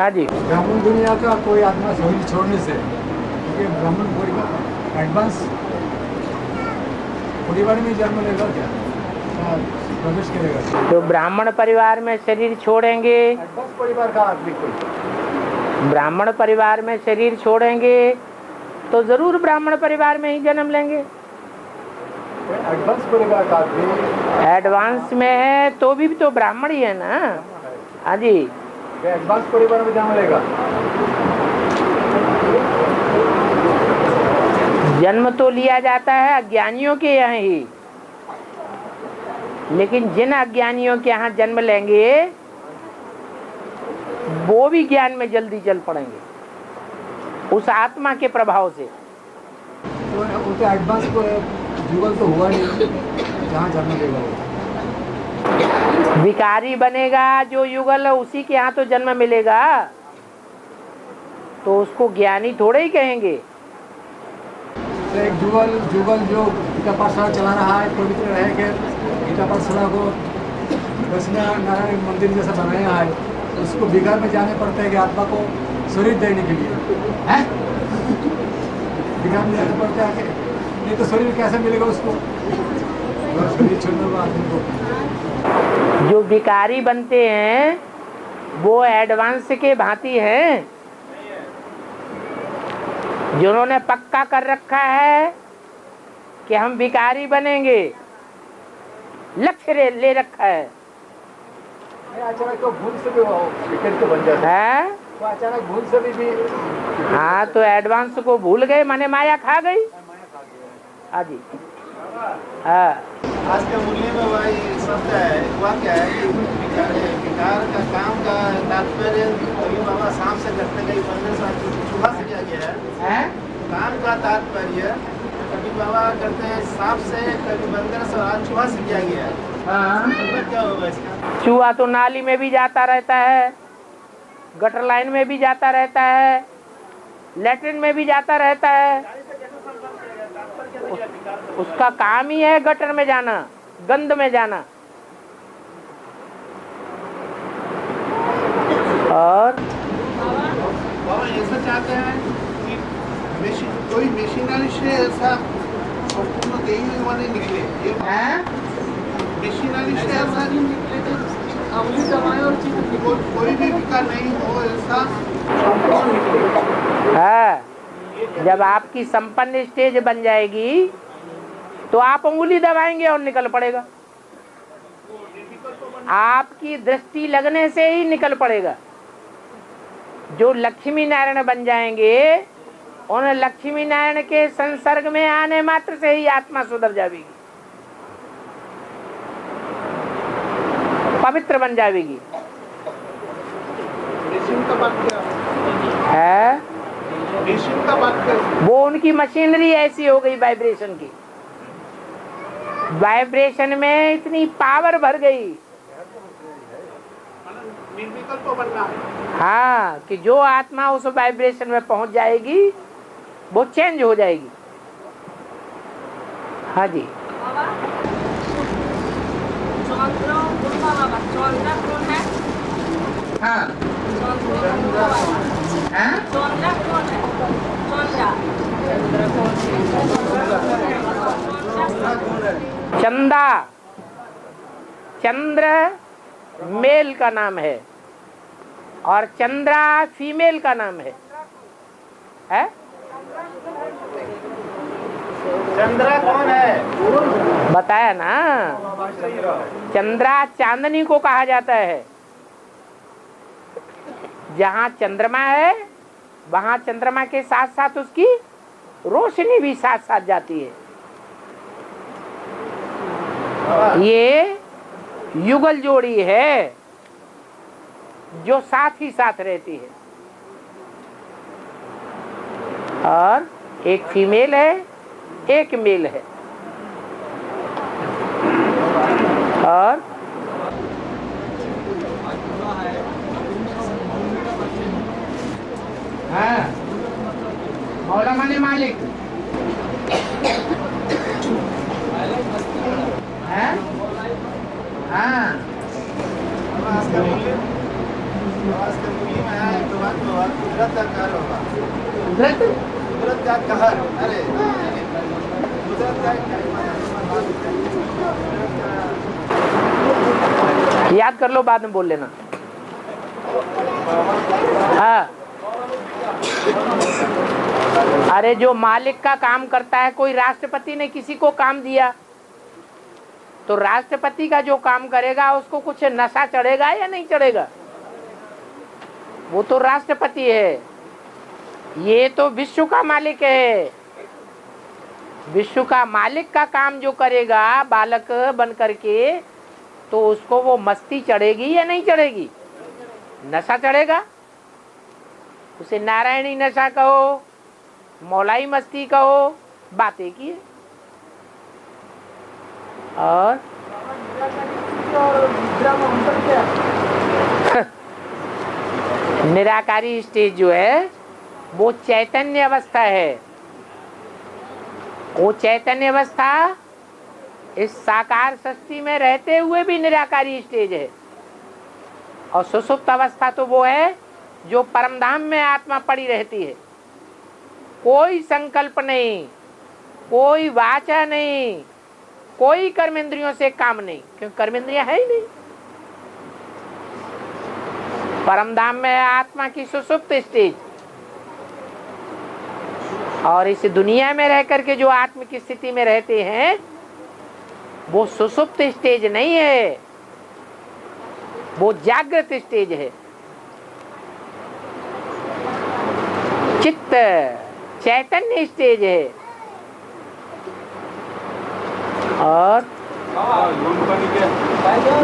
हाँ जी। ब्राह्मण दुनिया का कोई आत्मा शरीर छोड़ने से, क्योंकि ब्राह्मण परिवार एडवांस परिवार में जन्म लेगा क्या, प्रवेश करेगा? तो ब्राह्मण परिवार में शरीर छोड़ेंगे, एडवांस परिवार का आदमी कोई ब्राह्मण परिवार में शरीर छोड़ेंगे तो जरूर ब्राह्मण परिवार में ही जन्म लेंगे। एडवांस परिवार का आदमी एडवांस में है तो भी तो ब्राह्मण ही है ना। हाँ जी। एडवांस परिवार में जन्म लेगा। जन्म तो लिया जाता है अज्ञानियों के यहाँ ही, लेकिन जिन अज्ञानियों के यहाँ जन्म लेंगे वो भी ज्ञान में जल्दी चल पड़ेंगे उस आत्मा के प्रभाव से। तो वो तो एडवांस युगल तो हुआ नहीं जहाँ जन्म लेगा वो। विकारी बनेगा जो युगल है उसी के यहाँ तो जन्म मिलेगा, तो उसको ज्ञानी थोड़े ही कहेंगे। तो एक जुगल जो गीता पाठशाला चला रहा है, पवित्र रह के गीता पाठशाला को नारायण मंदिर जैसा बनाया है, उसको बिगाड़ में जाने पड़ता है कि आत्मा को शरीर देने के लिए बिगाड़ में जाना पड़ता है। नहीं तो शरीर कैसे मिलेगा उसको, शरीर छोड़ने वाला आदमी को। जो भिखारी बनते हैं वो एडवांस के भांति हैं, जिन्होंने पक्का कर रखा है कि हम भिखारी बनेंगे, लक्ष्य ले रखा है। अचानक तो भूल से भी विकेट तो बन जाता है तो अचानक भूल से भी हाँ, तो एडवांस को भूल गए, माने माया खा गई। हाँ जी। हाँ, आज के मूल्य में वही शब्द है, वह क्या है कि विकार का काम का तात्पर्य कभी बाबा सांप से करते गई बंधन से चूहा से किया गया है। काम का तात्पर्य कभी बाबा करते हैं सांप से, कभी बंदर से, आज चूहा से किया गया है। क्या होगा इसका? चूहा तो नाली में भी जाता रहता है, गटर लाइन में भी जाता रहता है, लेटरिन में भी जाता रहता है। उसका काम ही है गटर में जाना, गंद में जाना। और बाबा ऐसा चाहते हैं कि कोई मशीनरी से ऐसा संपूर्ण देही वाले निकले, मशीनरी से ऐसा नहीं निकले अमली दवाएं और चीज कोई भी विकार नहीं हो, ऐसा संपूर्ण निकले। है, जब आपकी संपन्न स्टेज बन जाएगी तो आप उंगली दबाएंगे और निकल पड़ेगा। आपकी दृष्टि लगने से ही निकल पड़ेगा। जो लक्ष्मी नारायण बन जाएंगे उन लक्ष्मी नारायण के संसर्ग में आने मात्र से ही आत्मा सुधर जाएगी, पवित्र बन जाएगी। है, वो उनकी मशीनरी ऐसी हो गई वाइब्रेशन की, वाइब्रेशन में इतनी पावर भर गई। हाँ, कि जो आत्मा उस वाइब्रेशन में पहुंच जाएगी वो चेंज हो जाएगी। हाँ जी। हाँ, चंदा, चंद्र मेल का नाम है और चंद्रा फीमेल का नाम है? चंद्रा कौन है? बताया ना, चंद्रा चांदनी को कहा जाता है। जहाँ चंद्रमा है वहाँ चंद्रमा के साथ साथ उसकी रोशनी भी साथ साथ जाती है। ये युगल जोड़ी है जो साथ ही साथ रहती है, और एक फीमेल है एक मेल है। और हाँ, मौला माने मालिक है। हाँ, आज का मूल्य में है तो कहर, अरे गुजरता है। याद कर लो, बाद में बोल लेना। हाँ, अरे जो मालिक का काम करता है, कोई राष्ट्रपति ने किसी को काम दिया तो राष्ट्रपति का जो काम करेगा उसको कुछ नशा चढ़ेगा या नहीं चढ़ेगा? वो तो राष्ट्रपति है। ये तो विश्व का मालिक है। विश्व का मालिक का काम जो करेगा बालक बन करके, तो उसको वो मस्ती चढ़ेगी या नहीं चढ़ेगी? नशा चढ़ेगा। उसे नारायणी नशा कहो, मौलाई मस्ती कहो, बातें की है। और निराकारी स्टेज जो है वो चैतन्य अवस्था है। वो चैतन्य अवस्था इस साकार सृष्टि में रहते हुए भी निराकारी स्टेज है। और सुषुप्त अवस्था तो वो है जो परमधाम में आत्मा पड़ी रहती है। कोई संकल्प नहीं, कोई वाचा नहीं, कोई कर्मेंद्रियों से काम नहीं, क्योंकि कर्मेंद्रियां है ही नहीं। परमधाम में आत्मा की सुषुप्त स्टेज। और इस दुनिया में रह करके जो आत्म की स्थिति में रहते हैं वो सुषुप्त स्टेज नहीं है, वो जागृत स्टेज है। चित्त चैतन्य स्टेज है। और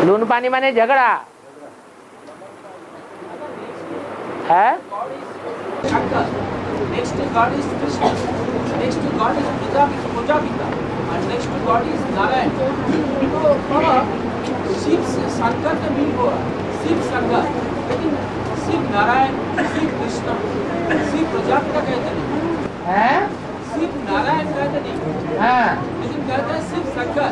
लून पानी माने झगड़ा है। Next to God is Krishna. Next to God is Prajapita. And next to God is Narayan. Shiv से शंकर का मिल हुआ, शिव शंकर, लेकिन शिव नारायण, शिव कृष्ण, शिव प्रजापिता कहते नहीं, शिव नारायण कहते नहीं, लेकिन कहते हैं शिव शंकर।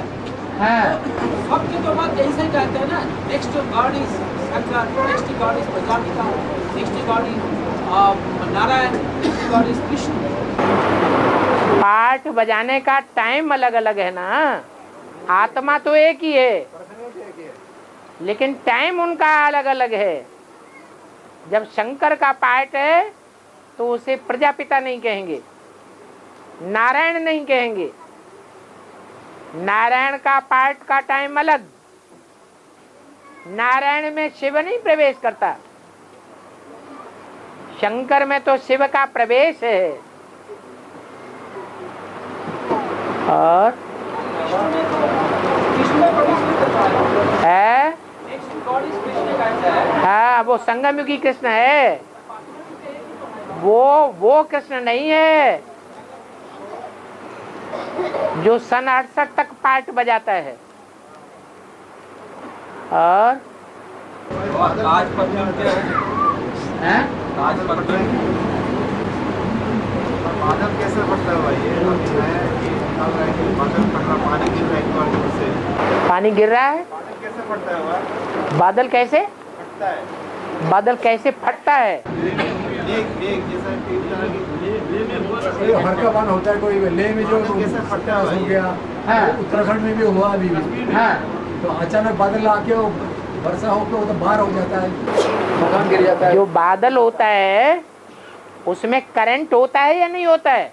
सबके तो बात ऐसे ही कहते हैं ना, next to God is Shankar, next to God is Prajapita, next to God is Narayan, next to God is Krishna. पाठ बजाने का टाइम अलग अलग है ना, आत्मा तो एक ही है लेकिन टाइम उनका अलग अलग है। जब शंकर का पाठ है तो उसे प्रजापिता नहीं कहेंगे, नारायण नहीं कहेंगे। नारायण का पाठ का टाइम अलग। नारायण में शिव नहीं प्रवेश करता, शंकर में तो शिव का प्रवेश है। और है हाँ, वो संगमयुगी कृष्ण है, वो कृष्ण नहीं है जो सन 68 तक पाठ बजाता है। और बादल कैसे फटता है भाई? ये बादल फट रहा, पानी गिर रहा है एक बार जोर से। पानी गिर रहा है? बादल कैसे फटता है हुआ? बादल कैसे फटता है? बादल कैसे फटता है? जैसा हल्का बान होता है कोई लेह में जो कैसे फटता हो गया। हाँ। उत्तराखंड में भी हुआ अभी भी। हाँ। तो अचानक बादल आके वो वर्षा होकर वो तो बाहर हो जाता है, मकान गिर जाता है। जो बादल होता है उसमें करंट होता है या नहीं होता है?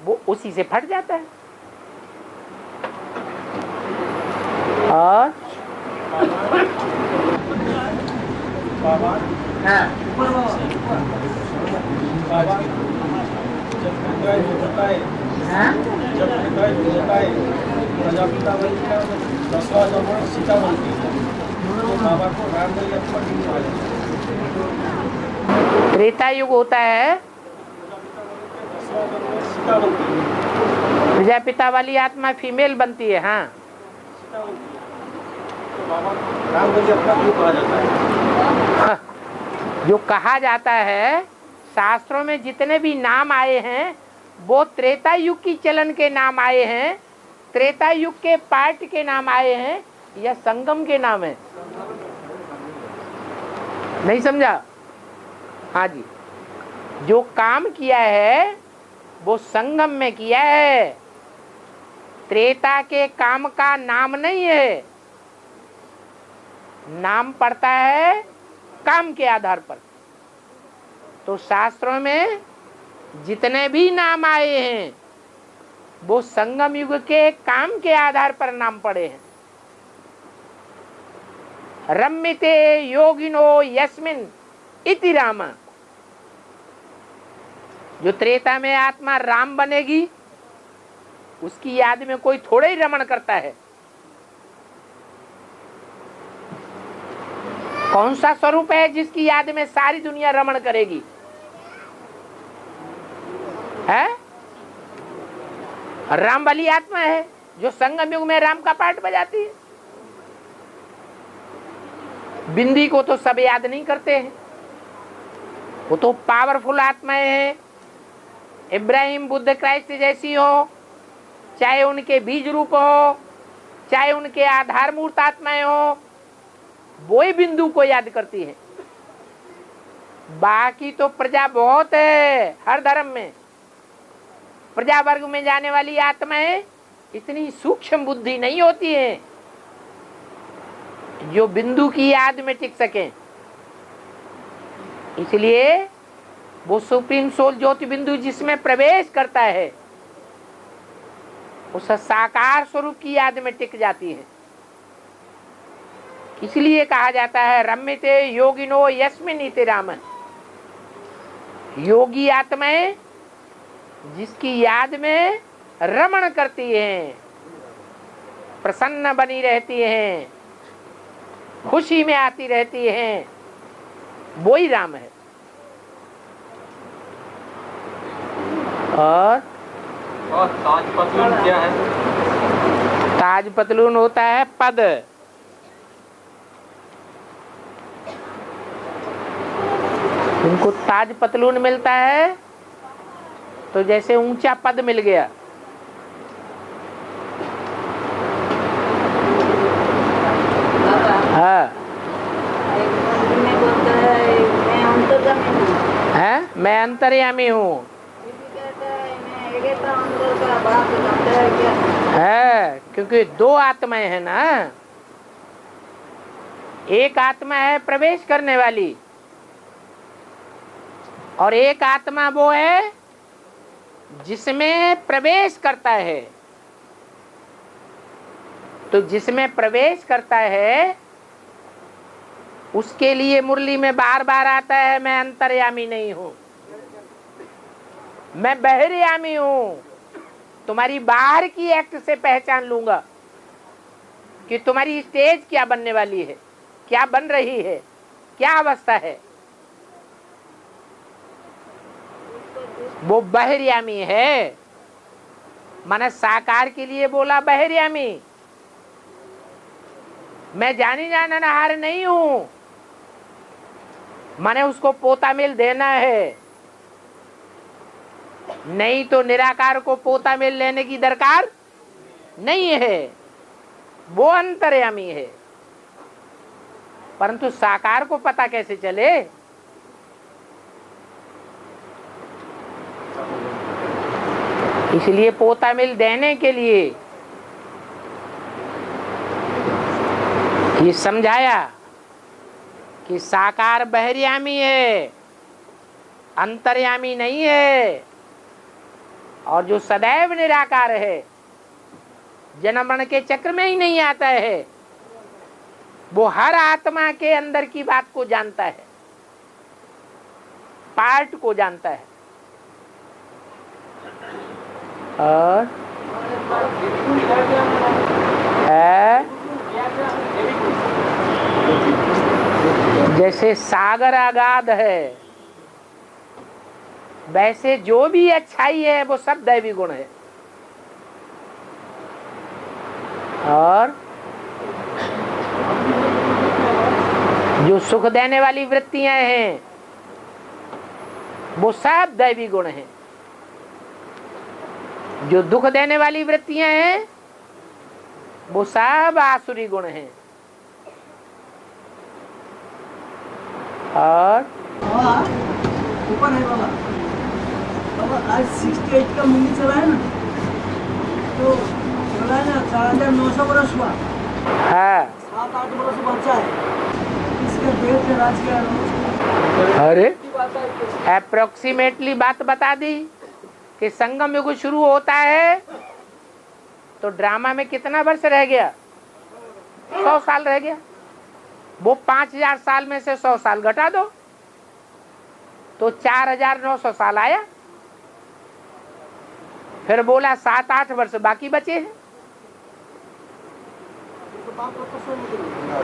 वो उसी से फट जाता है। और हाँ। हाँ? प्रजापिता बनती है, 10वां जन्म सीता बनती है, तो बाबा को राम ने अपना दिन मारा। त्रेता युग होता है, सीता बनती है, प्रजापिता वाली आत्मा फीमेल बनती है। हाँ, सीता बनती है, तो बाबा को राम ने अपना दिन कहा जाता है। जो कहा जाता है, शास्त्रों में जितने भी नाम आए हैं वो त्रेता युग की चलन के नाम आए हैं, त्रेता युग के पाठ के नाम आए हैं या संगम के नाम है? नहीं समझा? हाँ जी, जो काम किया है वो संगम में किया है। त्रेता के काम का नाम नहीं है, नाम पड़ता है काम के आधार पर। तो शास्त्रों में जितने भी नाम आए हैं वो संगम युग के काम के आधार पर नाम पड़े हैं। रम्यते योगिनो यस्मिन इति राम। जो त्रेता में आत्मा राम बनेगी उसकी याद में कोई थोड़े ही रमण करता है। कौन सा स्वरूप है जिसकी याद में सारी दुनिया रमण करेगी? है राम वाली आत्मा है जो संगम युग में राम का पाठ बजाती है। बिंदी को तो सब याद नहीं करते हैं, वो तो पावरफुल आत्माएं हैं। इब्राहिम, बुद्ध, क्राइस्ट जैसी हो, चाहे उनके बीज रूप हो, चाहे उनके आधार मूर्त आत्माएं हो, वो ही बिंदु को याद करती है। बाकी तो प्रजा बहुत है, हर धर्म में प्रजा वर्ग में जाने वाली आत्माएं इतनी सूक्ष्म बुद्धि नहीं होती है जो बिंदु की याद में टिक सके। इसलिए वो सुप्रीम सोल ज्योति बिंदु जिसमें प्रवेश करता है उस साकार स्वरूप की याद में टिक जाती है। इसलिए कहा जाता है रम्यते योगिनो यस्मिन इति राम। योगी आत्माएं जिसकी याद में रमण करती हैं, प्रसन्न बनी रहती हैं, खुशी में आती रहती हैं, वो ही राम है। और ताज पतलून क्या है? ताज पतलून होता है पद। उनको ताज पतलून मिलता है तो जैसे ऊंचा पद मिल गया। हाँ है, मैं अंतर्यामी हूँ है, क्योंकि दो आत्माएं हैं ना। एक आत्मा है प्रवेश करने वाली और एक आत्मा वो है जिसमें प्रवेश करता है। तो जिसमें प्रवेश करता है उसके लिए मुरली में बार बार आता है मैं अंतर्यामी नहीं हूं, मैं बहिर्यामी हूं। तुम्हारी बाहर की एक्ट से पहचान लूंगा कि तुम्हारी स्टेज क्या बनने वाली है, क्या बन रही है, क्या अवस्था है। वो बहिर्यामी है। माने साकार के लिए बोला बहिर्यामी। मैं जानी जाननहार नहीं हूं, माने उसको पोता मिल देना है। नहीं तो निराकार को पोता मिल लेने की दरकार नहीं है, वो अंतर्यामी है। परंतु साकार को पता कैसे चले? इसलिए पोता मिल देने के लिए ये समझाया कि साकार बहिर्यामी है, अंतर्यामी नहीं है। और जो सदैव निराकार है, जन्म मरण के चक्र में ही नहीं आता है, वो हर आत्मा के अंदर की बात को जानता है, पार्ट को जानता है। और जैसे सागर अगाध है वैसे जो भी अच्छाई है वो सब दैवी गुण है। और जो सुख देने वाली वृत्तियां हैं वो सब दैवी गुण हैं। जो दुख देने वाली वृत्तियां हैं वो सब आसुरी गुण हैं। और ऊपर है वाला आज 68 का मूवी चला है ना, तो चला है ना 4900 बरस हुआ, हाँ 7-8 बरस बचा है, इसका देश के राज के अरे अप्रोक्सीमेटली बात बता दी कि संगम युग शुरू होता है तो ड्रामा में कितना वर्ष रह गया? 100 साल रह गया। वो 5000 साल में से 100 साल घटा दो तो 4900 साल आया। फिर बोला 7-8 वर्ष बाकी बचे हैं।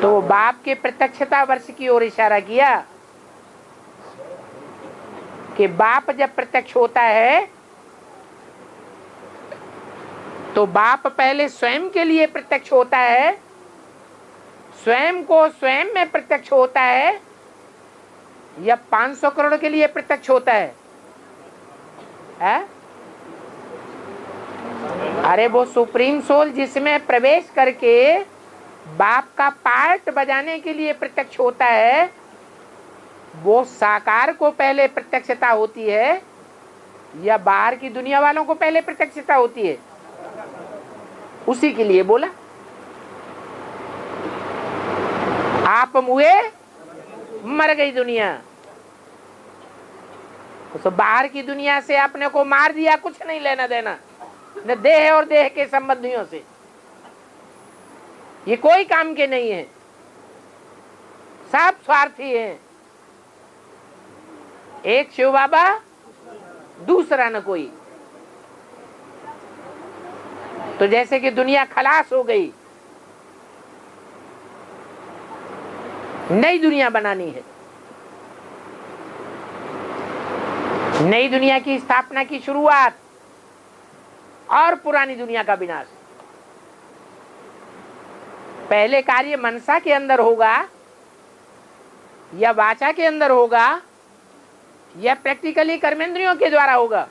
तो बाप के प्रत्यक्षता वर्ष की ओर इशारा किया कि बाप जब प्रत्यक्ष होता है तो बाप पहले स्वयं के लिए प्रत्यक्ष होता है, स्वयं को स्वयं में प्रत्यक्ष होता है, या 500 करोड़ के लिए प्रत्यक्ष होता है? अरे वो सुप्रीम सोल जिसमें प्रवेश करके बाप का पार्ट बजाने के लिए प्रत्यक्ष होता है, वो साकार को पहले प्रत्यक्षता होती है या बाहर की दुनिया वालों को पहले प्रत्यक्षता होती है? उसी के लिए बोला आप मुए मर गई दुनिया। तो बाहर की दुनिया से अपने को मार दिया, कुछ नहीं लेना देना, न देह और देह के संबंधियों से, ये कोई काम के नहीं है, सब स्वार्थी हैं। एक शिव बाबा, दूसरा न कोई। तो जैसे कि दुनिया खलास हो गई, नई दुनिया बनानी है, नई दुनिया की स्थापना की शुरुआत और पुरानी दुनिया का विनाश। पहले कार्य मनसा के अंदर होगा या वाचा के अंदर होगा या प्रैक्टिकली कर्मेंद्रियों के द्वारा होगा?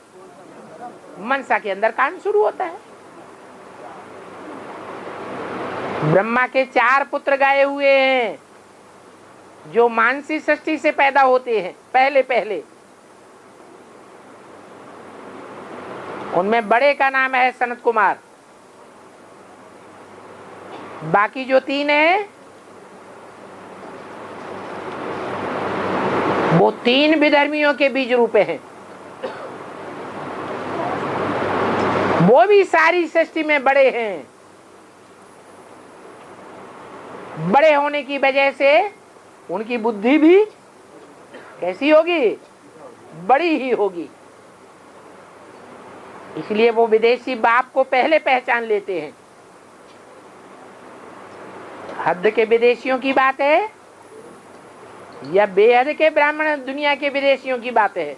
मनसा के अंदर काम शुरू होता है। ब्रह्मा के 4 पुत्र गाए हुए हैं जो मानसी सृष्टि से पैदा होते हैं पहले। उनमें बड़े का नाम है सनत कुमार, बाकी जो 3 हैं वो 3 विधर्मियों के बीज रूपे हैं। वो भी सारी सृष्टि में बड़े हैं। बड़े होने की वजह से उनकी बुद्धि भी कैसी होगी? बड़ी ही होगी। इसलिए वो विदेशी बाप को पहले पहचान लेते हैं। हद के विदेशियों की बात है या बेहद के ब्राह्मण दुनिया के विदेशियों की बात है?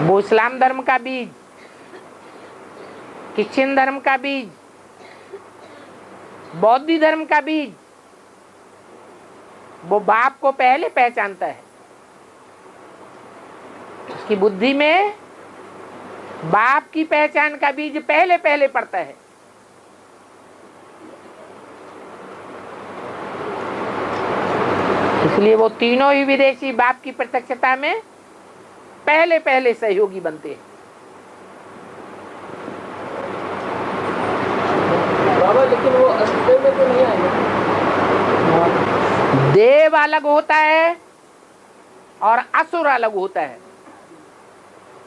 वो इस्लाम धर्म का बीज, क्रिश्चियन धर्म का बीज, बौद्ध धर्म का बीज, वो बाप को पहले पहचानता है। उसकी बुद्धि में बाप की पहचान का बीज पहले पड़ता है। इसलिए वो तीनों ही विदेशी बाप की प्रत्यक्षता में पहले सहयोगी बनते हैं। बाबा लेकिन वो अस्तित्व में तो नहीं आएगा। देव अलग होता है और असुर अलग होता है।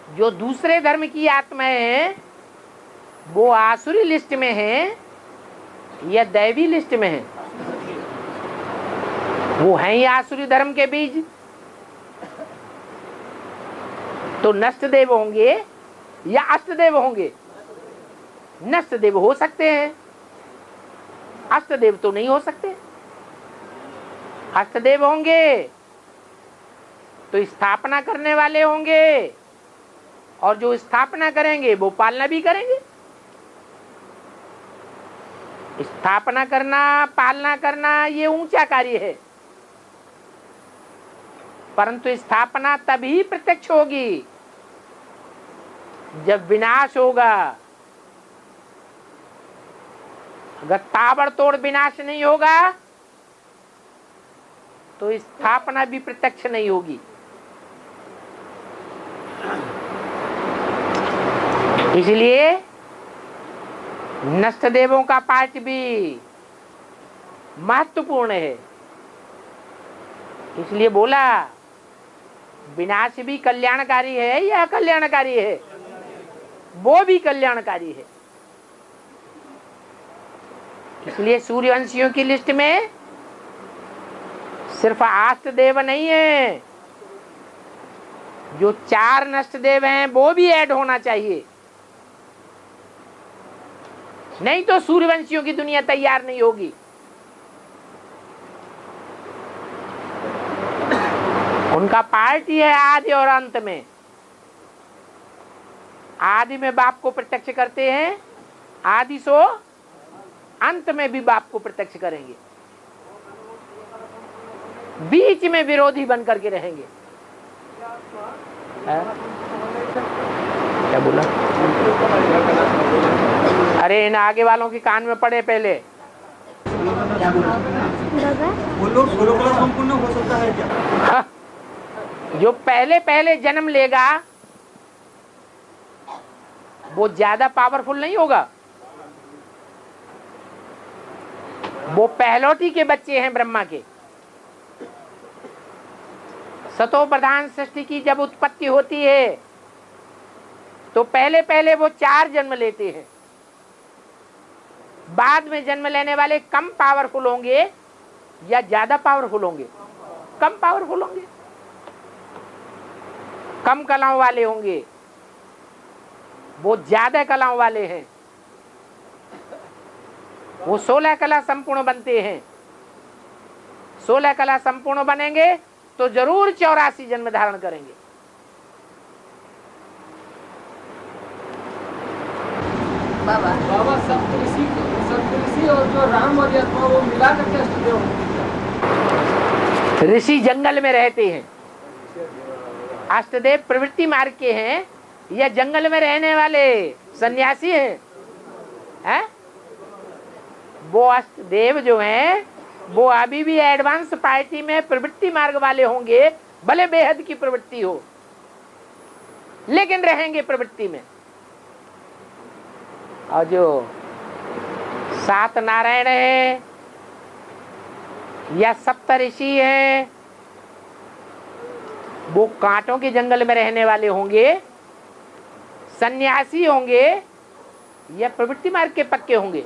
जो दूसरे धर्म की आत्माएं हैं वो आसुरी लिस्ट में हैं या दैवी लिस्ट में हैं? वो हैं ही आसुरी धर्म के बीज। तो नष्ट देव होंगे या अष्टदेव होंगे? नष्ट देव हो सकते हैं, अष्टदेव तो नहीं हो सकते। अष्टदेव होंगे तो स्थापना करने वाले होंगे, और जो स्थापना करेंगे वो पालना भी करेंगे। स्थापना करना, पालना करना ये ऊंचा कार्य है, परंतु स्थापना तभी प्रत्यक्ष होगी जब विनाश होगा। अगर ताबड़तोड़ विनाश नहीं होगा तो स्थापना भी प्रत्यक्ष नहीं होगी। इसलिए नष्ट देवों का पाठ भी महत्वपूर्ण है। इसलिए बोला विनाश भी कल्याणकारी है या अकल्याणकारी है? वो भी कल्याणकारी है। इसलिए सूर्यवंशियों की लिस्ट में सिर्फ आष्ट देव नहीं है, जो 4 नष्ट देव हैं वो भी ऐड होना चाहिए, नहीं तो सूर्यवंशियों की दुनिया तैयार नहीं होगी। उनका पार्ट ही है आदि और अंत में। आदि में बाप को प्रत्यक्ष करते हैं, आदि सो अंत में भी बाप को प्रत्यक्ष करेंगे, बीच में विरोधी बन करके रहेंगे। क्या बोला? अरे इन आगे वालों के कान में पड़े पहले। वो लोग गोलोक संपूर्ण हो सकता है क्या? हाँ, जो पहले पहले जन्म लेगा वो ज्यादा पावरफुल नहीं होगा। वो पहलोटी के बच्चे हैं ब्रह्मा के। सतो प्रधान सृष्टि की जब उत्पत्ति होती है तो पहले पहले वो 4 जन्म लेते हैं। बाद में जन्म लेने वाले कम पावरफुल होंगे या ज्यादा पावरफुल होंगे? कम पावरफुल होंगे, कम कलाओं वाले होंगे। वो ज्यादा कलाओं वाले हैं, वो 16 कला संपूर्ण बनते हैं। 16 कला संपूर्ण बनेंगे तो जरूर 84 जन्म धारण करेंगे। बाबा सप्तऋषि और जो राम और यज्ञ वो मिला करके अष्टदेव होंगे। ऋषि जंगल में रहते हैं, अष्टदेव प्रवृत्ति मार्ग के हैं या जंगल में रहने वाले सन्यासी हैं? वो अष्टदेव जो हैं वो अभी भी एडवांस पार्टी में प्रवृत्ति मार्ग वाले होंगे, भले बेहद की प्रवृत्ति हो, लेकिन रहेंगे प्रवृत्ति में। और जो 7 नारायण है या 7 ऋषि हैं वो कांटों के जंगल में रहने वाले होंगे, सन्यासी होंगे या प्रवृत्ति मार्ग के पक्के होंगे?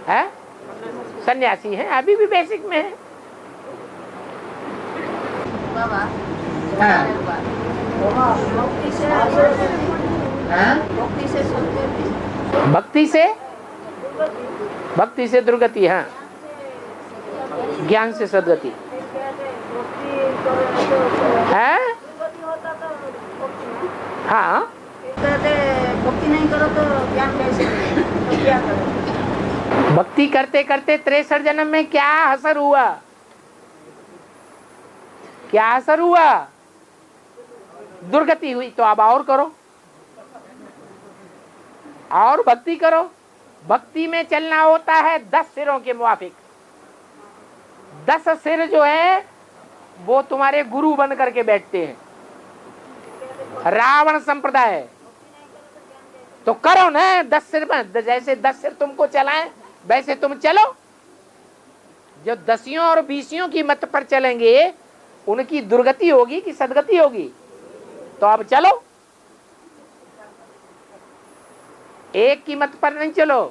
है सन्यासी हैं, अभी भी बेसिक में है। भक्ति से दुर्गति, हाँ, ज्ञान से सदगति है। हाँ, भक्ति नहीं करो तो ज्ञान कैसे? तो क्या करो? भक्ति करते करते 63 जन्म में क्या असर हुआ? क्या असर हुआ? दुर्गति हुई। तो अब और करो, और भक्ति करो। भक्ति में चलना होता है 10 सिरों के मुवाफिक। 10 सिर जो है वो तुम्हारे गुरु बन करके बैठते हैं। रावण संप्रदाय तो करो ना 10 सिर में, जैसे 10 सिर तुमको चलाएं वैसे तुम चलो। जो 10 और 20 की मत पर चलेंगे उनकी दुर्गति होगी कि सदगति होगी? तो अब चलो, एक की मत पर नहीं चलो,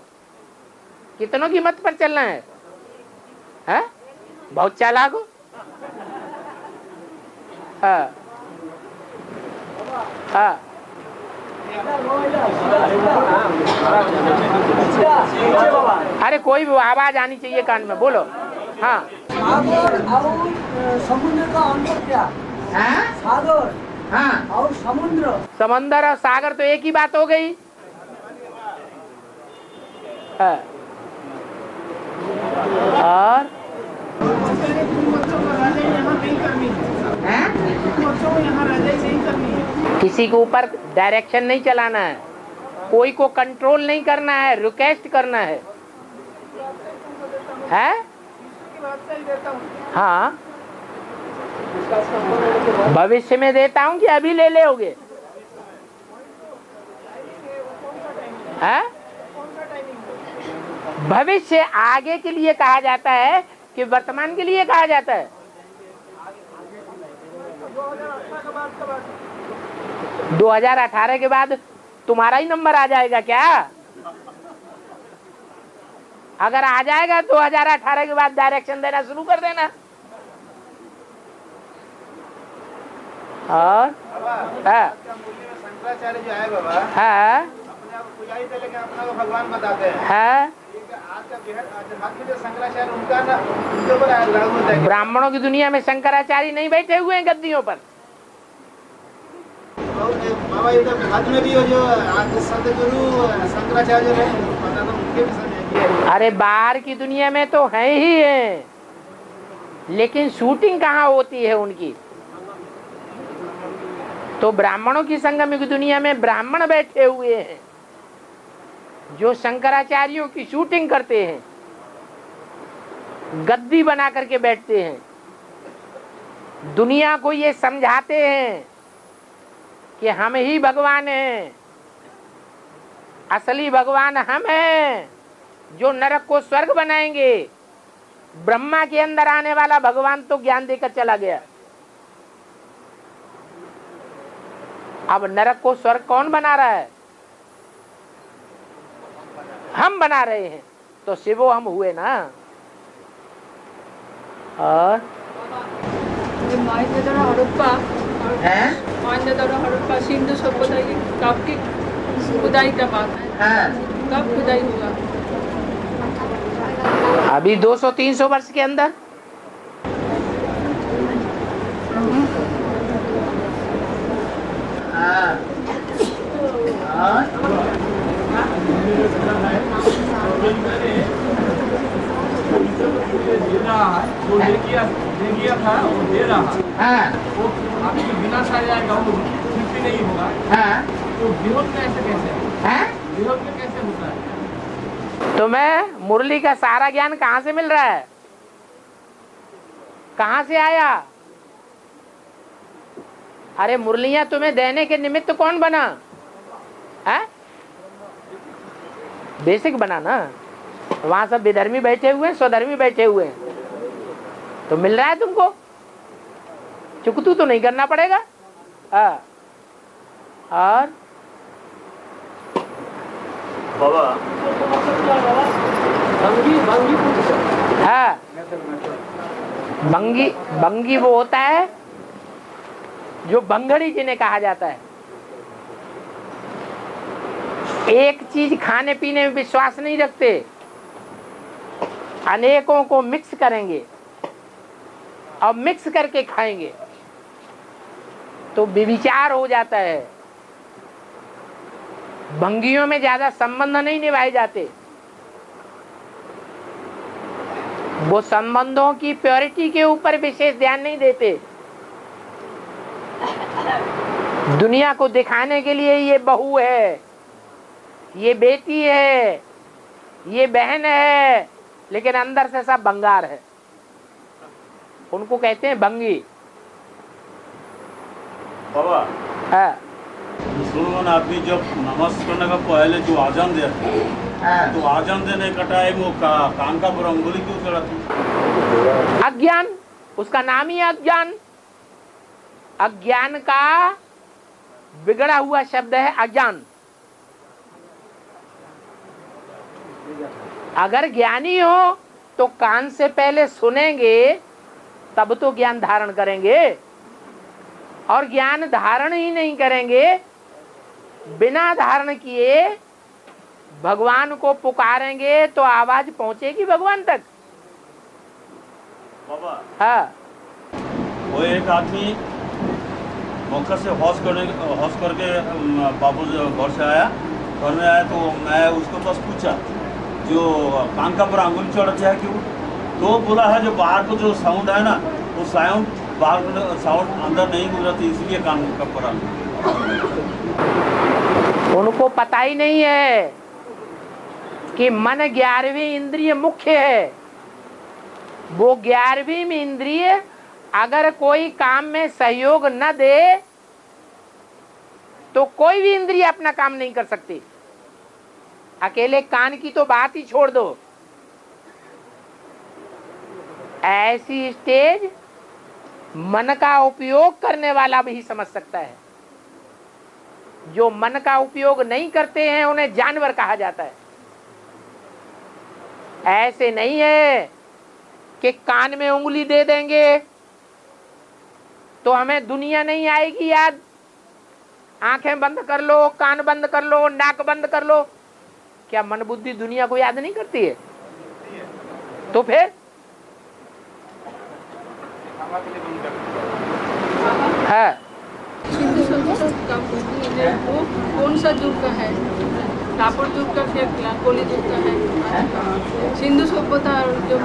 कितनों की मत पर चलना है? हैं? बहुत चालाक हो। हाँ हाँ, अरे कोई भी आवाज आनी चाहिए कान में, बोलो। हाँ, सागर और समुद्र का अंतर क्या? सागर हाँ, और समुद्र। समंदर और सागर तो एक ही बात हो गई। हाँ। और किसी के ऊपर डायरेक्शन नहीं चलाना है, कोई को कंट्रोल नहीं करना है, रिक्वेस्ट करना है। हाँ, भविष्य में देता हूँ कि अभी ले लोगे? है? भविष्य आगे के लिए कहा जाता है कि वर्तमान के लिए कहा जाता है? 2018 के बाद तुम्हारा ही नंबर आ जाएगा क्या? अगर आ जाएगा 2018 के बाद डायरेक्शन देना शुरू कर देना। और शंकराचार्य जो है बाबा, हाँ अपने आप पुजारी थे लेकिन अपना को भगवान बताते हैं। हाँ, आज का आध्यात्मिक जो शंकराचार्य उनका ना उनके ऊपर लागू होता है। ब्राह्मणों की दुनिया में शंकराचार्य नहीं बैठे हुए हैं गद्दियों पर। बाबा ये तो बाद में भी जो आज सदगुरु शंकराचार्य रहे पता तो उनके भी समय। अरे बाहर की दुनिया में तो है ही है, लेकिन शूटिंग कहाँ होती है उनकी? तो ब्राह्मणों की संगम की दुनिया में ब्राह्मण बैठे हुए हैं जो शंकराचार्यों की शूटिंग करते हैं, गद्दी बना करके बैठते हैं, दुनिया को ये समझाते हैं कि हम ही भगवान हैं, असली भगवान हम हैं जो नरक को स्वर्ग बनाएंगे। ब्रह्मा के अंदर आने वाला भगवान तो ज्ञान देकर चला गया। अब नरक को स्वर्ग कौन बना रहा है? हम बना रहे हैं। तो शिवो हम हुए ना। और सिंधु सभ्यता की कब की खुदाई का बात है? कब खुदाई हुआ? अभी 200-300 वर्ष के अंदर। जो दे दिया था वो दे रहा है, वो आपकी बिना सा जाएगा, वो ठीक भी नहीं होगा। तो विरोध में ऐसे कैसे, विरोध में कैसे होता है? तुम्हें मुरली का सारा ज्ञान कहाँ से मिल रहा है? कहाँ से आया? अरे मुरलियां तुम्हें देने के निमित्त कौन बना है? बेसिक बना ना। वहां सब विधर्मी बैठे हुए हैं, स्वधर्मी बैठे हुए हैं, तो मिल रहा है तुमको। चुकतू तो नहीं करना पड़ेगा। और बाबा हाँ, बंगी वो होता है जो बंगड़ी जिन्हें कहा जाता है। एक चीज खाने पीने में विश्वास नहीं रखते, अनेकों को मिक्स करेंगे और मिक्स करके खाएंगे तो विचार हो जाता है। भंगियों में ज्यादा संबंध नहीं निभाए जाते, वो संबंधों की प्योरिटी के ऊपर विशेष ध्यान नहीं देते। दुनिया को दिखाने के लिए ये बहू है, ये बेटी है, ये बहन है, लेकिन अंदर से सब बंगार है। उनको कहते हैं भंगी। बाबा हाँ, मुसलमान आदमी जब नमाज करने का पहले जो आजान देते हैं, तो आजान देने का टाइम वो कान का पर अंगुली क्यों चढ़ाती? अज्ञान, उसका नाम ही है अज्ञान। अज्ञान का बिगड़ा हुआ शब्द है अज्ञान। अगर ज्ञानी हो तो कान से पहले सुनेंगे तब तो ज्ञान धारण करेंगे, और ज्ञान धारण ही नहीं करेंगे, बिना धारण किए भगवान को पुकारेंगे तो आवाज पहुंचेगी भगवान तक। बाबा हाँ, वो एक आदमी मक्का से हौस करके बाबू घर से आया, घर में आया तो मैं उसके पास पूछा जो कान का पर अंगुली चढ़ाते है क्यों? तो बोला है जो बाहर को जो साउंड है ना, वो साउंड बाहर साउंड अंदर नहीं गुजरती, इसलिए कान का पर अंगुली। उनको पता ही नहीं है कि मन 11वीं इंद्रिय मुख्य है। वो 11वीं में इंद्रिय अगर कोई काम में सहयोग न दे तो कोई भी इंद्रिय अपना काम नहीं कर सकती। अकेले कान की तो बात ही छोड़ दो, ऐसी स्टेज मन का उपयोग करने वाला भी समझ सकता है। जो मन का उपयोग नहीं करते हैं उन्हें जानवर कहा जाता है। ऐसे नहीं है कि कान में उंगली दे देंगे तो हमें दुनिया नहीं आएगी याद। आंखें बंद कर लो, कान बंद कर लो, नाक बंद कर लो, क्या मन बुद्धि दुनिया को याद नहीं करती है? तो फिर है सिंधु सभ्यता का वो कौन सा युग का है? द्वापर युग का क्या कोली युग का है? सिंधु सभ्यता जो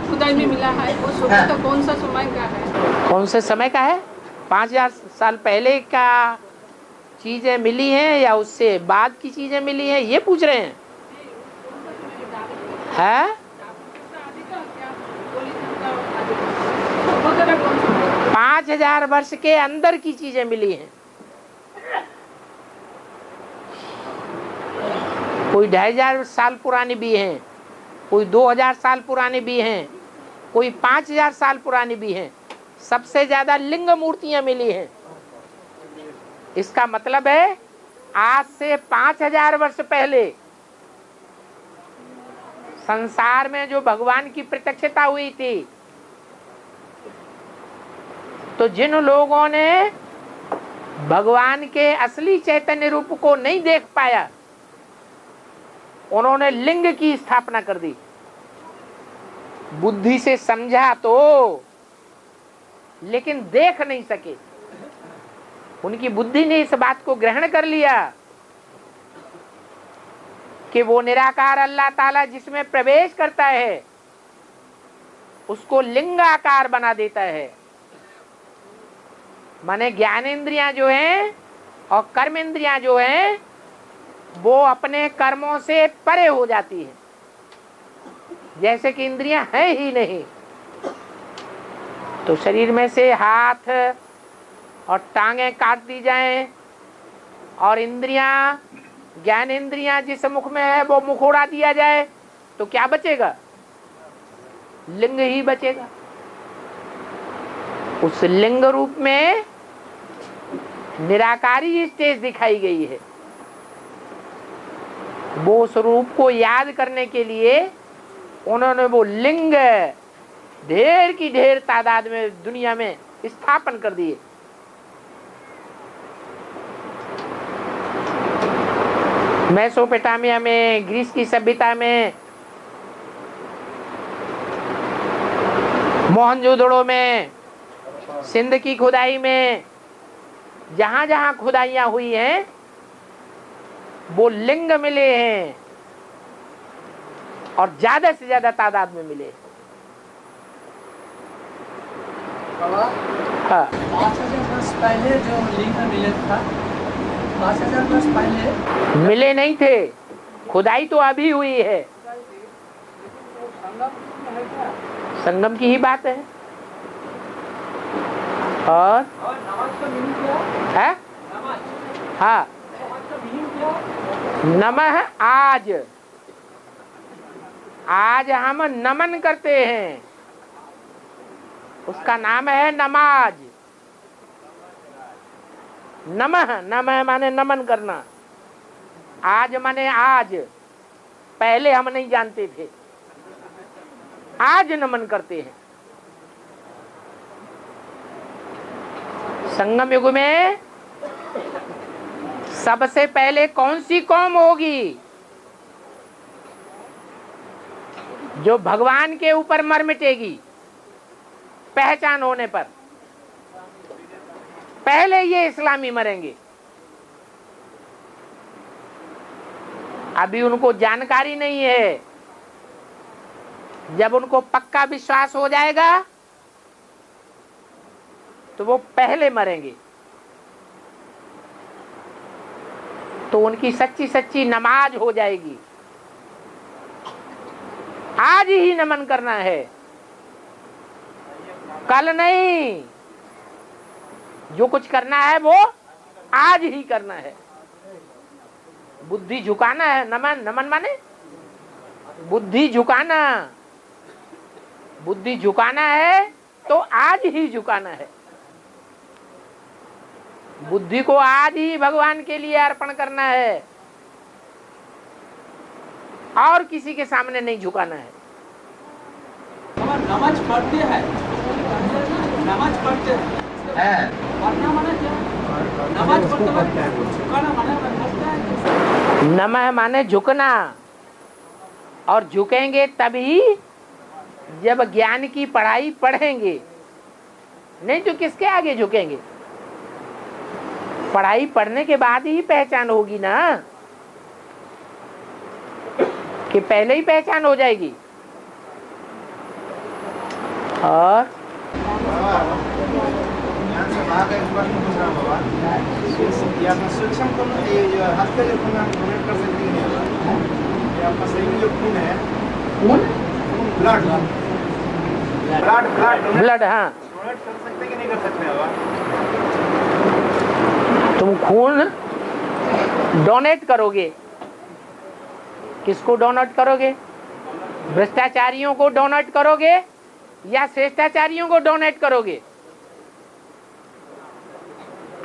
खुदाई में मिला है वो सभ्यता कौन सा समय का है? कौन से समय का है? 5000 साल पहले का चीजें मिली हैं या उससे बाद की चीजें मिली हैं, ये पूछ रहे हैं? है 5000 वर्ष के अंदर की चीजें मिली हैं। कोई 2500 साल पुरानी भी हैं, कोई 2000 साल पुरानी भी हैं, कोई 5000 साल पुरानी भी हैं। सबसे ज्यादा लिंग मूर्तियां मिली हैं। इसका मतलब है आज से 5000 वर्ष पहले संसार में जो भगवान की प्रत्यक्षता हुई थी, तो जिन लोगों ने भगवान के असली चैतन्य रूप को नहीं देख पाया, उन्होंने लिंग की स्थापना कर दी। बुद्धि से समझा तो, लेकिन देख नहीं सके। उनकी बुद्धि ने इस बात को ग्रहण कर लिया कि वो निराकार अल्लाह ताला जिसमें प्रवेश करता है उसको लिंग आकार बना देता है। माने ज्ञानेंद्रियां जो हैं और कर्मेंद्रियां जो हैं वो अपने कर्मों से परे हो जाती हैं, जैसे कि इंद्रियां हैं ही नहीं। तो शरीर में से हाथ और टांगें काट दी जाएं और इंद्रियां, ज्ञानेंद्रियां जिस मुख में है वो मुख उड़ा दिया जाए, तो क्या बचेगा? लिंग ही बचेगा। उस लिंग रूप में निराकारी स्टेज दिखाई गई है। वो उस रूप को याद करने के लिए उन्होंने वो लिंग ढेर की ढेर तादाद में दुनिया में स्थापन कर दिए। मेसोपोटामिया में, ग्रीस की सभ्यता में, मोहनजोदड़ो में, सिंध की खुदाई में, जहां जहां खुदाइयां हुई हैं वो लिंग मिले हैं और ज्यादा से ज्यादा तादाद में मिले। हाँ, 5000 वर्ष पहले जो लिंग मिले था, 5000 वर्ष पहले मिले नहीं थे। खुदाई तो अभी हुई है। संगम की ही बात है। और है? हाँ, नमः आज, आज हम नमन करते हैं, उसका नाम है नमाज। नमः, नमः माने नमन करना, आज माने आज। पहले हम नहीं जानते थे, आज नमन करते हैं। संगम युग में सबसे पहले कौन सी कौम होगी जो भगवान के ऊपर मर मिटेगी पहचान होने पर? पहले ये इस्लामी मरेंगे। अभी उनको जानकारी नहीं है। जब उनको पक्का विश्वास हो जाएगा तो वो पहले मरेंगे। तो उनकी सच्ची सच्ची नमाज हो जाएगी। आज ही नमन करना है, कल नहीं। जो कुछ करना है वो आज ही करना है। बुद्धि झुकाना है। नमन, नमन माने बुद्धि झुकाना। बुद्धि झुकाना है तो आज ही झुकाना है। बुद्धि को आज ही भगवान के लिए अर्पण करना है और किसी के सामने नहीं झुकाना है। नमाज पढ़ते हैं, नमाज पढ़ते हैं, पढ़ना माने क्या? नमाज पढ़ते वक्त झुकाना माने नमः माने झुकना, और झुकेंगे तभी जब ज्ञान की पढ़ाई पढ़ेंगे, नहीं तो किसके आगे झुकेंगे? पढ़ाई पढ़ने के बाद ही पहचान होगी ना, कि पहले ही पहचान हो जाएगी। और ध्यान से बाहर का एक प्रश्न पूछ रहा हूँ बाबा, ये आपका सूक्ष्म खून, ये जो हाथ का जो खून आप डोनेट कर सकते हैं बाबा, ये आपका शरीर में जो खून है, ब्लड ब्लड, हाँ, डोनेट कर सकते कि नहीं कर सकते बाबा? तुम खून डोनेट करोगे, किसको डोनेट करोगे? भ्रष्टाचारियों को डोनेट करोगे या श्रेष्ठाचारियों को डोनेट करोगे?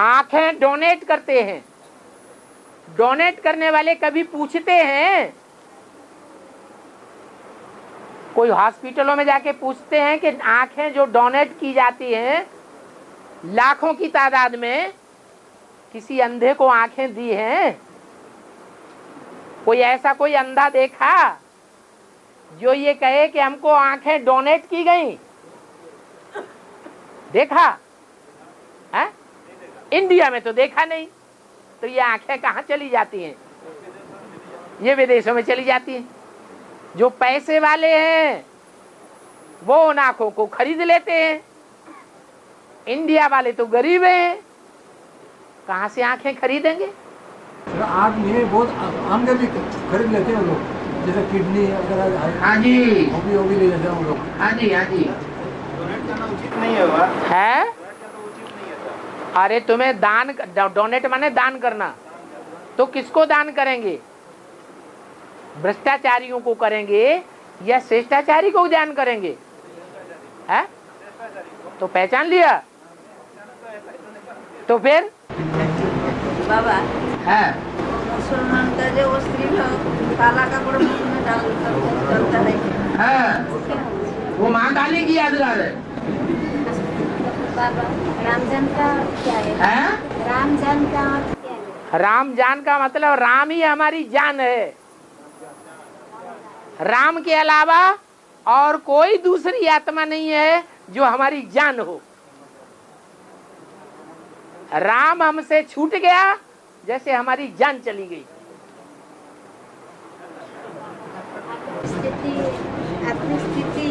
आंखें डोनेट करते हैं। डोनेट करने वाले कभी पूछते हैं? कोई हॉस्पिटलों में जाके पूछते हैं कि आंखें जो डोनेट की जाती हैं लाखों की तादाद में, किसी अंधे को आंखें दी हैं? कोई ऐसा कोई अंधा देखा जो ये कहे कि हमको आंखें डोनेट की गई? देखा है? इंडिया में तो देखा नहीं। तो ये आंखें कहाँ चली जाती हैं? ये विदेशों में चली जाती हैं। जो पैसे वाले हैं वो उन आंखों को खरीद लेते हैं। इंडिया वाले तो गरीब हैं, कहाँ से आंखें खरीदेंगे? आँख नहीं, बहुत अंग भी खरीद लेते हैं लोग, जैसे किडनी अगर। हाँ जी, वो भी ले लेते हैं हम लोग। हाँ जी, हाँ जी। डोनेट करना उचित नहीं है बाबा, है? डोनेट करना उचित नहीं है। अरे तुम्हें दान, डोनेट माने दान करना, तो किसको दान करेंगे? भ्रष्टाचारियों को करेंगे या श्रेष्ठाचारी को दान करेंगे? है? तो पहचान लिया। तो फिर बाबा है मुसलमान का जो वो स्त्री काला कपड़ा मुंह में डालता है, वो माँ काली की यादगार है। बाबा रामजान का क्या है? रामजान का क्या है? रामजान का मतलब राम ही हमारी जान है। राम के अलावा और कोई दूसरी आत्मा नहीं है जो हमारी जान हो। राम हमसे छूट गया जैसे हमारी जान चली गई। आत्मिक स्थिति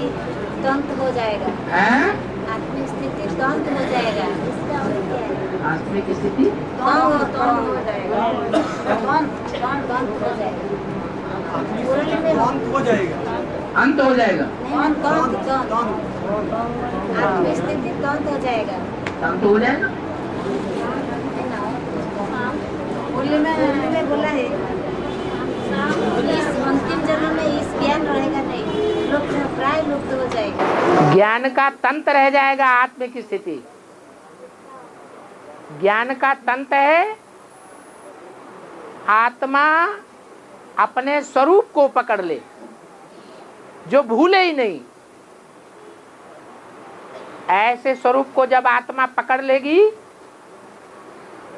द्वंद हो जाएगा। आत्मिक स्थिति द्वंद हो जाएगा। इसका अर्थ क्या है? आत्मिक स्थिति द्वंद हो जाएगा। द्वंद हो जाएगा। हो जाएगा, अंत हो जाएगा। आत्मिक स्थिति द्वंद हो जाएगा। अंत हो जाएगा। बोले में बोला है इस अंतिम जन्म में इस ज्ञान रहेगा नहीं, लुप्त प्राय लुप्त हो जाएगा। ज्ञान का तंत्र रह जाएगा। आत्मिक स्थिति ज्ञान का तंत्र है। आत्मा अपने स्वरूप को पकड़ ले, जो भूले ही नहीं। ऐसे स्वरूप को जब आत्मा पकड़ लेगी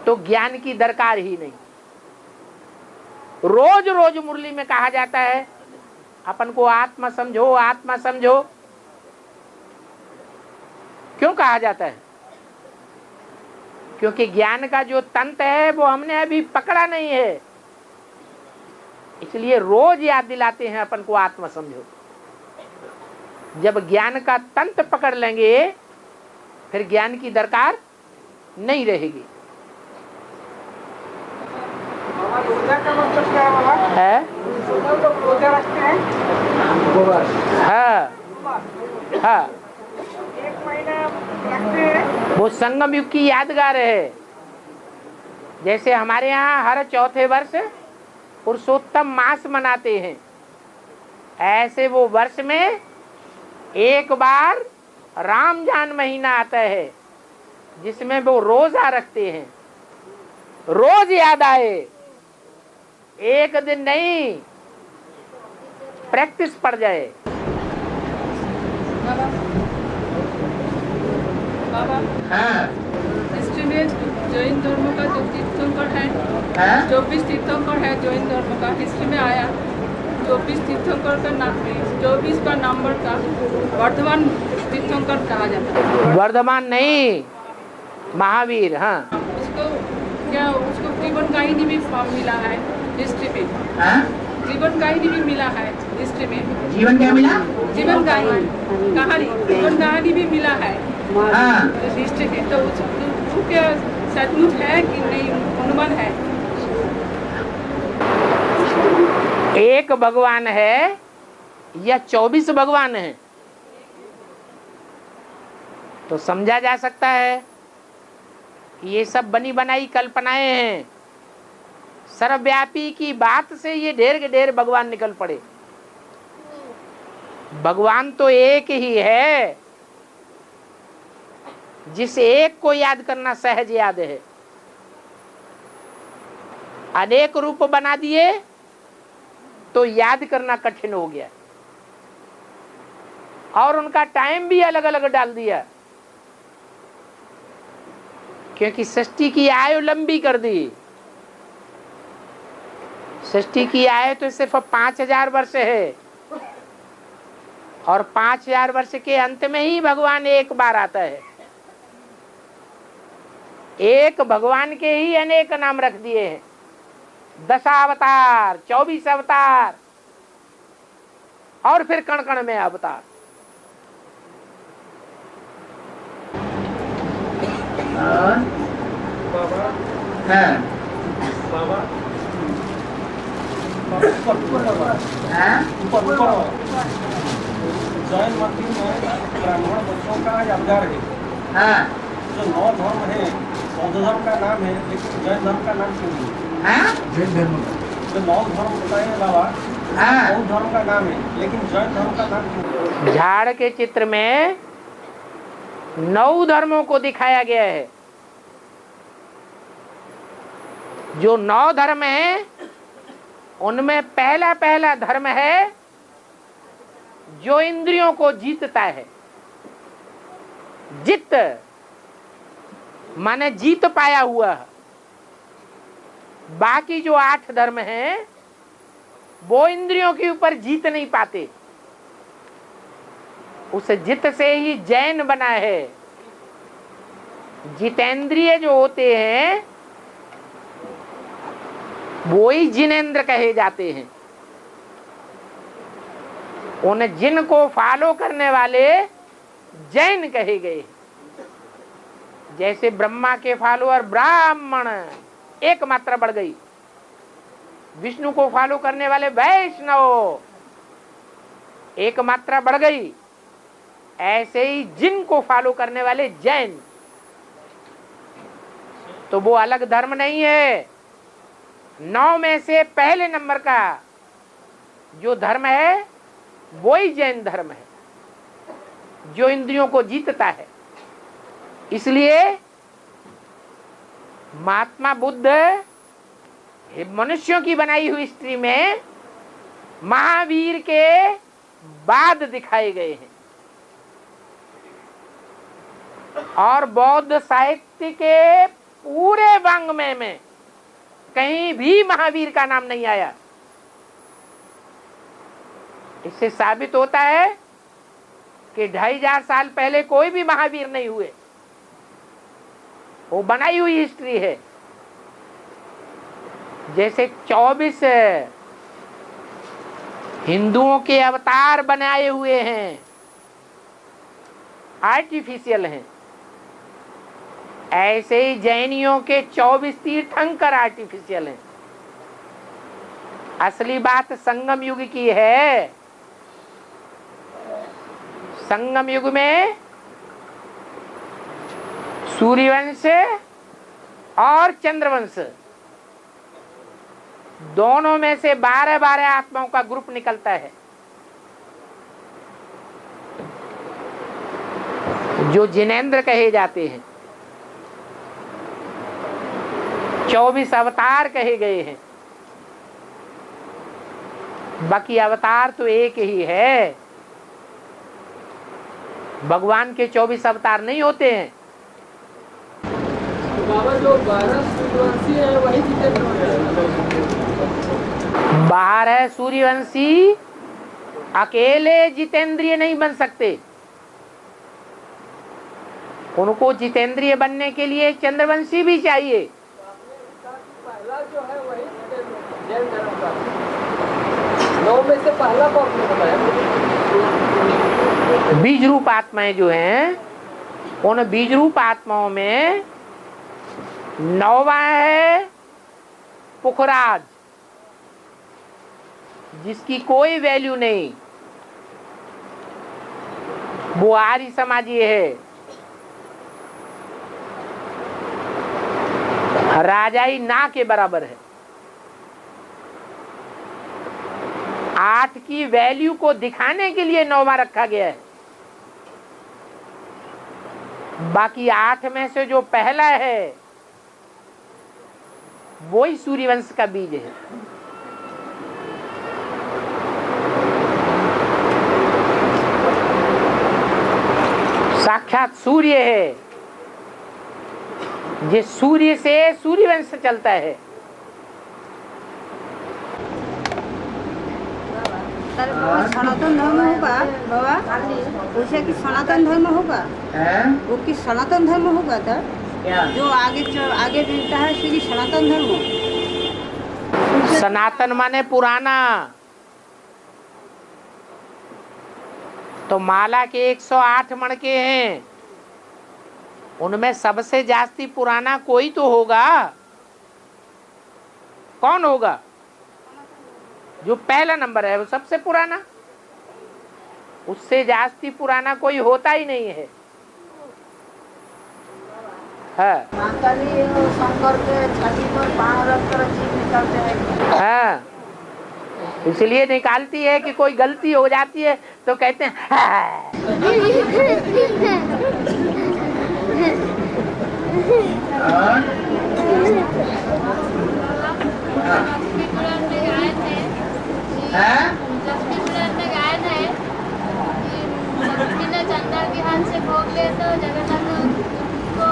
तो ज्ञान की दरकार ही नहीं। रोज रोज मुरली में कहा जाता है अपन को आत्मा समझो, आत्मा समझो। क्यों कहा जाता है? क्योंकि ज्ञान का जो तंत्र है वो हमने अभी पकड़ा नहीं है, इसलिए रोज याद दिलाते हैं अपन को आत्मा समझो। जब ज्ञान का तंत्र पकड़ लेंगे फिर ज्ञान की दरकार नहीं रहेगी। रोजा का मतलब क्या है? रोजा रखते हैं। हाँ हाँ, एक महीना रखते हैं। वो संगम युग की यादगार है। जैसे हमारे यहाँ हर चौथे वर्ष पुरुषोत्तम मास मनाते हैं, ऐसे वो वर्ष में एक बार रामजान महीना आता है जिसमें वो रोजा रखते हैं। रोज याद आए, एक दिन नहीं, प्रैक्टिस पड़ जाए। बाबा हाँ, हिस्ट्री में जैन धर्म का जो तीर्थंकर है, 24 तीर्थंकर है जैन धर्म का, हिस्ट्री में आया 24 तीर्थंकर का नाम में 24 का नंबर का वर्धमान तीर्थंकर कहा जाता है। वर्धमान नहीं, महावीर। हाँ, उसको क्या, उसको जीवन कहानी भी मिला है हिस्ट्री में। जीवन कहानी भी मिला है हिस्ट्री में। जीवन क्या मिला? जीवन कहानी जीवन कहानी भी मिला है हिस्ट्री में। तो उसको क्या सचमुच है कि नहीं, अनुमान है? एक भगवान है या 24 भगवान है? तो समझा जा सकता है कि ये सब बनी बनाई कल्पनाएं हैं। सर्वव्यापी की बात से ये ढेर के ढेर भगवान निकल पड़े। भगवान तो एक ही है, जिस एक को याद करना सहज याद है। अनेक रूप बना दिए तो याद करना कठिन हो गया, और उनका टाइम भी अलग अलग डाल दिया, क्योंकि सृष्टि की आयु लंबी कर दी। सृष्टि की आयु तो सिर्फ 5000 वर्ष है, और 5000 वर्ष के अंत में ही भगवान एक बार आता है। एक भगवान के ही अनेक नाम रख दिए हैं, 10 अवतार, 24 अवतार, और फिर कण कण में अवतार। बाबा हाँ, बाबा जैन मत में ब्राह्मण बच्चों का यादगार है। हाँ, जो 9 धर्म है, बौद्ध धर्म का नाम है, लेकिन जैन धर्म का नाम क्यों नहीं? जैन धर्म का जो 9 धर्म बताए बाबा, बौद्ध धर्म का नाम है, लेकिन जैन धर्म का नाम क्यों नहीं? झाड़ के चित्र में 9 धर्मों को दिखाया गया है। जो 9 धर्म है उनमें पहला धर्म है जो इंद्रियों को जीतता है। जित माने जीत पाया हुआ। बाकी जो 8 धर्म हैं वो इंद्रियों के ऊपर जीत नहीं पाते। उस जित से ही जैन बना है। जितेंद्रिय जो होते हैं वो ही जिनेंद्र कहे जाते हैं। उन जिन को फॉलो करने वाले जैन कहे गए। जैसे ब्रह्मा के फॉलोअर ब्राह्मण, एक मात्रा बढ़ गई। विष्णु को फॉलो करने वाले वैष्णव, एक मात्रा बढ़ गई। ऐसे ही जिन को फॉलो करने वाले जैन। तो वो अलग धर्म नहीं है। 9 में से पहले नंबर का जो धर्म है वो ही जैन धर्म है, जो इंद्रियों को जीतता है। इसलिए महात्मा बुद्ध मनुष्यों की बनाई हुई हिस्ट्री में महावीर के बाद दिखाए गए हैं। और बौद्ध साहित्य के पूरे वाङ्मय में कहीं भी महावीर का नाम नहीं आया। इससे साबित होता है कि 2500 साल पहले कोई भी महावीर नहीं हुए। वो बनाई हुई हिस्ट्री है। जैसे 24 हिंदुओं के अवतार बनाए हुए हैं, आर्टिफिशियल हैं, ऐसे ही जैनियों के 24 तीर्थंकर आर्टिफिशियल हैं। असली बात संगम युग की है। संगम युग में सूर्यवंश और चंद्रवंश दोनों में से 12-12 आत्माओं का ग्रुप निकलता है, जो जिनेंद्र कहे जाते हैं। 24 अवतार कहे गए हैं, बाकी अवतार तो एक ही है। भगवान के 24 अवतार नहीं होते हैं। बाबा जो 12 सूर्यवंशी है वही जितेंद्र है। बाहर है सूर्यवंशी, अकेले जितेंद्रिय नहीं बन सकते। उनको जितेंद्रिय बनने के लिए चंद्रवंशी भी चाहिए। पहला जो है वही जैन धर्म का 9 में से पहला को आपने बताया। बीज रूप आत्माएं जो हैं, उन बीज रूप आत्माओं में 9वां है पुखराज, जिसकी कोई वैल्यू नहीं, वो आर्य समाजी है। राजाई ना के बराबर है। 8 की वैल्यू को दिखाने के लिए 9वां रखा गया है। बाकी 8 में से जो पहला है वही सूर्यवंश का बीज है। साक्षात सूर्य है, जिस सूर्य से सूर्यवंश चलता है। सनातन धर्म होगा बाबा, वैसे कि सनातन धर्म होगा, वो कि सनातन धर्म होगा था जो आगे मिलता है, श्री सनातन धर्म। सनातन माने पुराना। तो माला के 108 मणके हैं, उनमें सबसे जास्ती पुराना कोई तो होगा। कौन होगा? जो पहला नंबर है वो सबसे पुराना, उससे जास्ती पुराना कोई होता ही नहीं है। शंकर के छवि पर पांव रखकर जीव निकलते हैं। हाँ, इसलिए निकालती है कि कोई गलती हो जाती है तो कहते हैं चंदा के हाथ से भोग ले तो जगन्नाथ को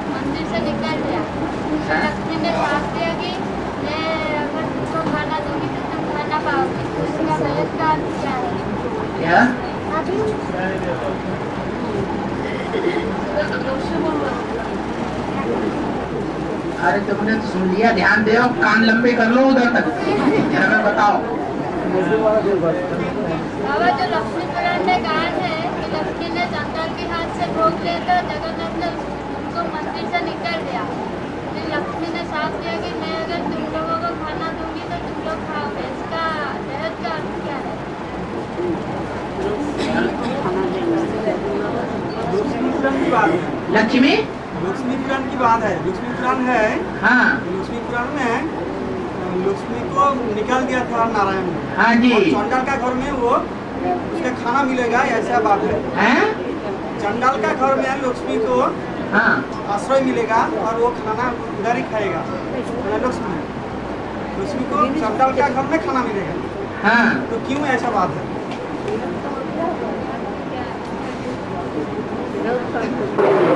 मंदिर से निकाल दिया। लक्ष्मी ने साफ दिया कि मैं अगर तुमको खाना दूंगी तो तुम खाना पाओगी। उसका गलत का अर्थ क्या है? अरे तुमने तो सुन लिया, ध्यान दे, कान लंबे कर लो उधर तक। हमें बताओ बाबा, जो लक्ष्मी पुराण में कहा है कि लक्ष्मी ने चंदा के हाथ से भोग ले तो जगन्नाथ ने उनको मंदिर से निकाल दिया। फिर लक्ष्मी ने साथ दिया कि मैं अगर तुम लोगों को खाना दूंगी तो तुम लोग खाओगे। इसका जहद का अर्थ क्या है? लक्ष्मी लक्ष्मी पुराण की बात है। लक्ष्मी पुराण है। हाँ, लक्ष्मी पुराण में लक्ष्मी को निकाल दिया था नारायण ने। हाँ जी। और चंडाल का घर में वो उसका खाना मिलेगा, ऐसा बात है। हैं? चंडाल का घर में लक्ष्मी को हाँ, आश्रय मिलेगा और वो खाना उधर ही खाएगा। लक्ष्मी को चंडाल का घर में खाना मिलेगा। हाँ, तो क्यों ऐसा बात है?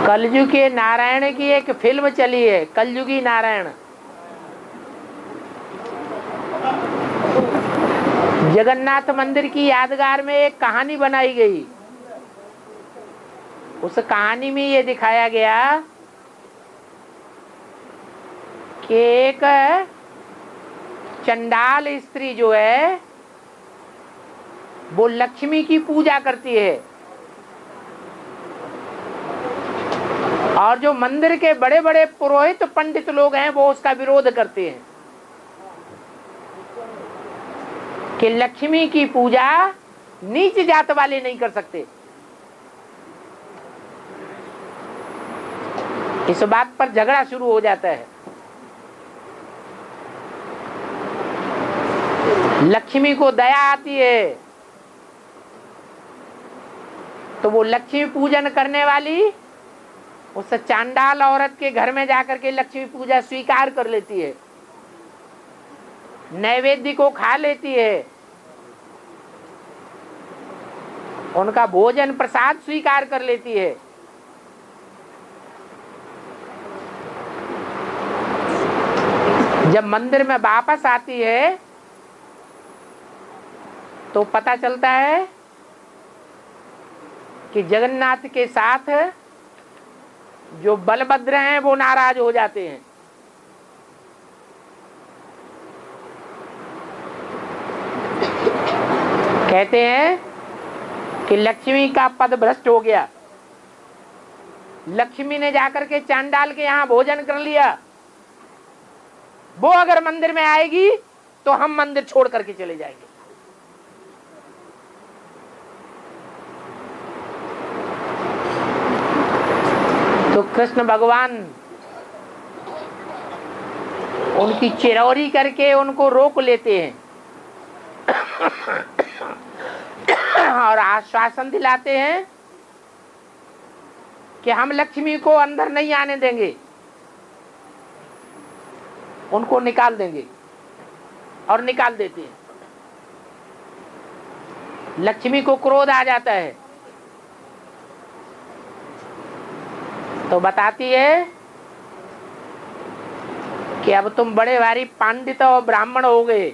कलयुग के नारायण की एक फिल्म चली है, कलयुगी नारायण। जगन्नाथ मंदिर की यादगार में एक कहानी बनाई गई। उस कहानी में ये दिखाया गया कि एक चंडाल स्त्री जो है वो लक्ष्मी की पूजा करती है, और जो मंदिर के बड़े बड़े पुरोहित पंडित लोग हैं वो उसका विरोध करते हैं कि लक्ष्मी की पूजा नीच जात वाले नहीं कर सकते। इस बात पर झगड़ा शुरू हो जाता है। लक्ष्मी को दया आती है तो वो लक्ष्मी पूजन करने वाली उस चांडाल औरत के घर में जाकर के लक्ष्मी पूजा स्वीकार कर लेती है, नैवेद्य को खा लेती है, उनका भोजन प्रसाद स्वीकार कर लेती है। जब मंदिर में वापस आती है तो पता चलता है कि जगन्नाथ के साथ जो बलभद्र हैं वो नाराज हो जाते हैं। कहते हैं कि लक्ष्मी का पद भ्रष्ट हो गया, लक्ष्मी ने जाकर के चांडाल के यहाँ भोजन कर लिया, वो अगर मंदिर में आएगी तो हम मंदिर छोड़ करके चले जाएंगे। तो कृष्ण भगवान उनकी चिरौरी करके उनको रोक लेते हैं और आश्वासन दिलाते हैं कि हम लक्ष्मी को अंदर नहीं आने देंगे, उनको निकाल देंगे, और निकाल देते हैं। लक्ष्मी को क्रोध आ जाता है तो बताती है कि अब तुम बड़े भारी पंडित और ब्राह्मण हो गए।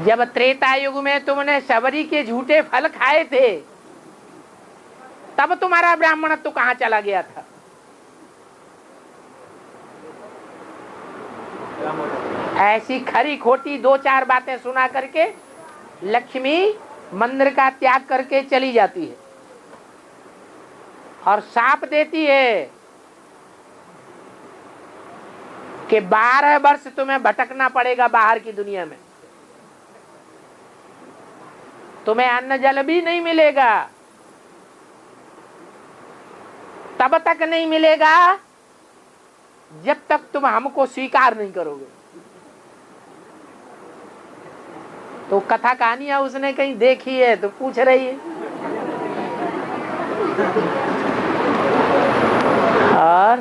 जब त्रेता युग में तुमने शबरी के झूठे फल खाए थे तब तुम्हारा ब्राह्मणत्व कहाँ चला गया था? ऐसी खरी खोटी दो चार बातें सुना करके लक्ष्मी मंदिर का त्याग करके चली जाती है और शाप देती है कि 12 वर्ष तुम्हें भटकना पड़ेगा बाहर की दुनिया में, तुम्हें अन्न जल भी नहीं मिलेगा, तब तक नहीं मिलेगा जब तक तुम हमको स्वीकार नहीं करोगे। तो कथा कहानियां उसने कहीं देखी है तो पूछ रही है। और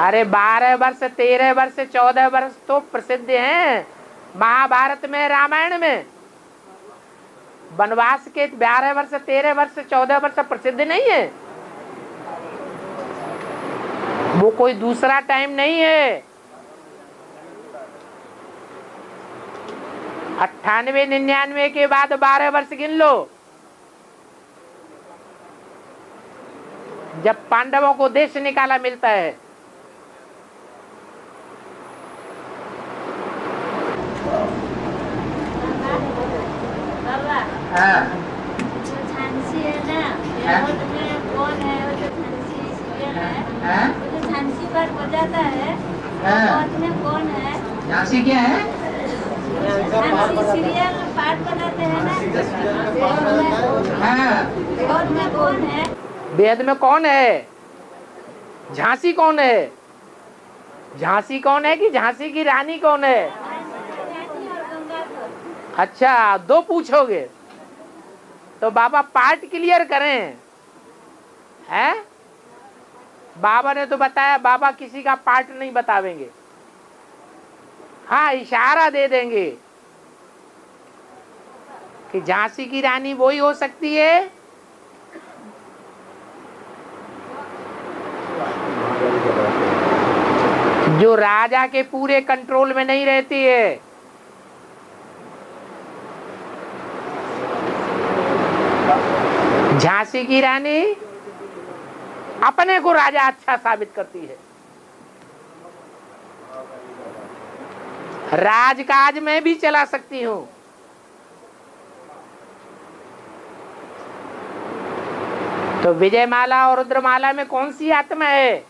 अरे 12 वर्ष 13 वर्ष 14 वर्ष तो प्रसिद्ध हैं महाभारत में, रामायण में। वनवास के 12 वर्ष 13 वर्ष 14 वर्ष प्रसिद्ध नहीं है, वो कोई दूसरा टाइम नहीं है। 98 99 के बाद 12 वर्ष गिन लो, जब पांडवों को देश निकाला मिलता है। झांसी है ना, वो कौन है? वो जो झांसी सीरियल है, वो जो झांसी पर बजाता है, वो कौन है? झांसी क्या है? झांसी सीरियल पाठ बनाते हैं ना, वेद में कौन है? वेद में कौन है? झांसी कौन है? झांसी कौन है कि झांसी की रानी कौन है? अच्छा, दो पूछोगे तो बाबा पार्ट क्लियर करें हैं? बाबा ने तो बताया, बाबा किसी का पार्ट नहीं बतावेंगे, हाँ इशारा दे देंगे कि झांसी की रानी वही हो सकती है जो राजा के पूरे कंट्रोल में नहीं रहती है। झांसी की रानी अपने को राजा अच्छा साबित करती है, राजकाज में भी चला सकती हूं। तो विजयमाला और रुद्रमाला में कौन सी आत्मा है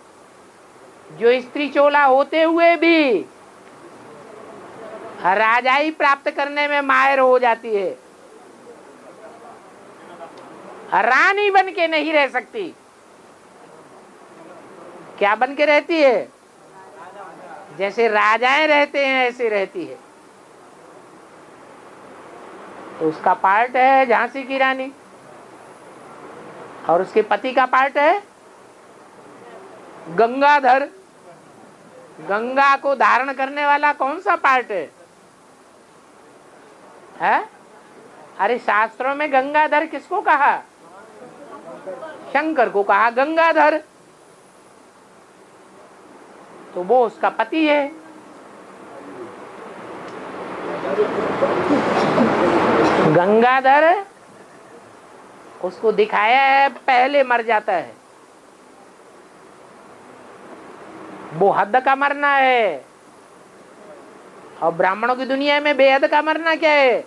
जो स्त्री चोला होते हुए भी राजाई प्राप्त करने में माहिर हो जाती है, रानी बन के नहीं रह सकती? क्या बन के रहती है? जैसे राजाएं रहते हैं ऐसे रहती है। तो उसका पार्ट है झांसी की रानी, और उसके पति का पार्ट है गंगाधर। गंगा को धारण करने वाला कौन सा पार्ट है? अरे शास्त्रों में गंगाधर किसको कहा? शंकर को कहा गंगाधर। तो वो उसका पति है। गंगाधर उसको दिखाया है पहले मर जाता है, वो हद का मरना है। और ब्राह्मणों की दुनिया में बेहद का मरना क्या है?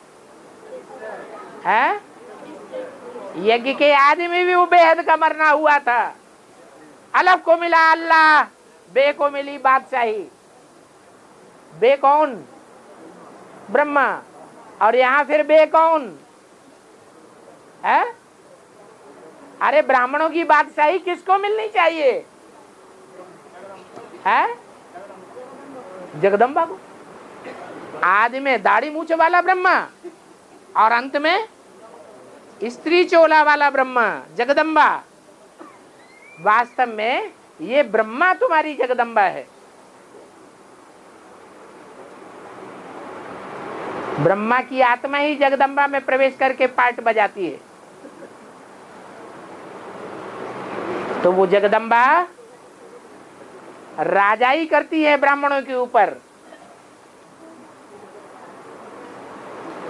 यज्ञ के आदि में भी वो बेहद का मरना हुआ था। अलग को मिला अल्लाह, बे को मिली बादशाही। बे कौन? ब्रह्मा। और यहाँ फिर बे कौन है? अरे ब्राह्मणों की बादशाही किसको मिलनी चाहिए? है जगदम्बा को। आदि में दाढ़ी मूछ वाला ब्रह्मा और अंत में स्त्री चोला वाला ब्रह्मा जगदम्बा। वास्तव में ये ब्रह्मा तुम्हारी जगदम्बा है। ब्रह्मा की आत्मा ही जगदम्बा में प्रवेश करके पार्ट बजाती है। तो वो जगदम्बा राजाई करती है ब्राह्मणों के ऊपर।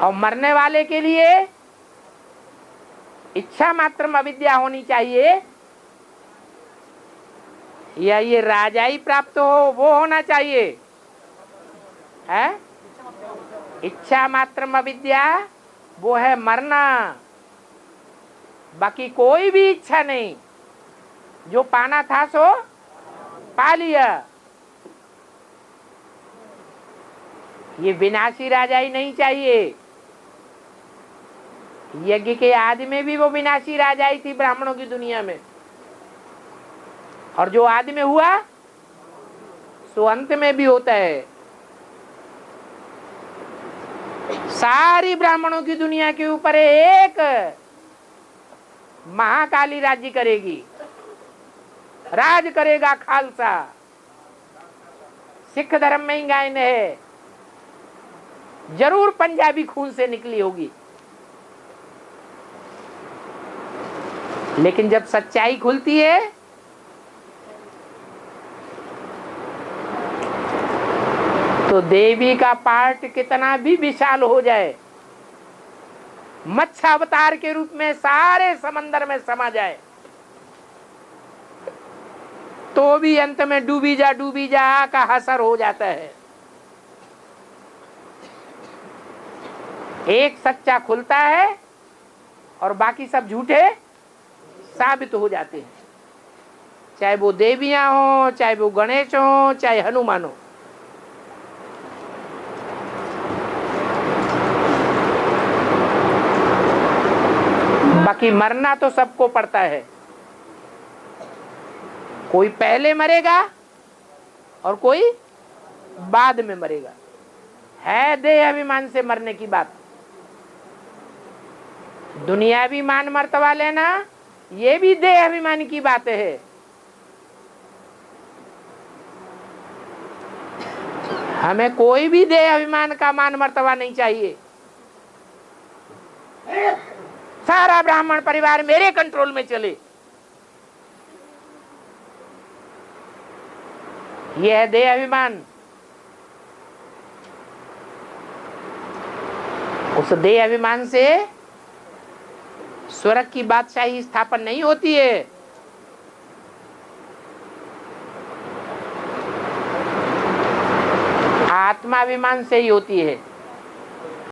और मरने वाले के लिए इच्छा मात्र अविद्या होनी चाहिए, या ये राजाई प्राप्त हो वो होना चाहिए है? इच्छा मात्र अविद्या वो है मरना, बाकी कोई भी इच्छा नहीं। जो पाना था सो पा लिया। ये विनाशी राजाई नहीं चाहिए। यज्ञ के आदि में भी वो विनाशी राजाई थी ब्राह्मणों की दुनिया में, और जो आदि में हुआ सो अंत में भी होता है। सारी ब्राह्मणों की दुनिया के ऊपर एक महाकाली राज्य करेगी, राज करेगा खालसा। सिख धर्म में ही गायन है, जरूर पंजाबी खून से निकली होगी। लेकिन जब सच्चाई खुलती है तो देवी का पार्ट कितना भी विशाल हो जाए, मत्स्य अवतार के रूप में सारे समंदर में समा जाए, तो भी अंत में डूबी जा का असर हो जाता है। एक सच्चा खुलता है और बाकी सब झूठे साबित हो जाते हैं। चाहे वो देवियां हो, चाहे वो गणेश हो, चाहे हनुमान हो। बाकी मरना तो सबको पड़ता है। कोई पहले मरेगा और कोई बाद में मरेगा। है देह अभिमान से मरने की बात। दुनियावी मान मर्तबा लेना ये भी देह अभिमान की बात है। हमें कोई भी देह अभिमान का मान मर्तबा नहीं चाहिए। सारा ब्राह्मण परिवार मेरे कंट्रोल में चले, यह है देह अभिमान। उस देह अभिमान से स्वर्ग की बादशाही स्थापन नहीं होती है। आत्माभिमान से ही होती है।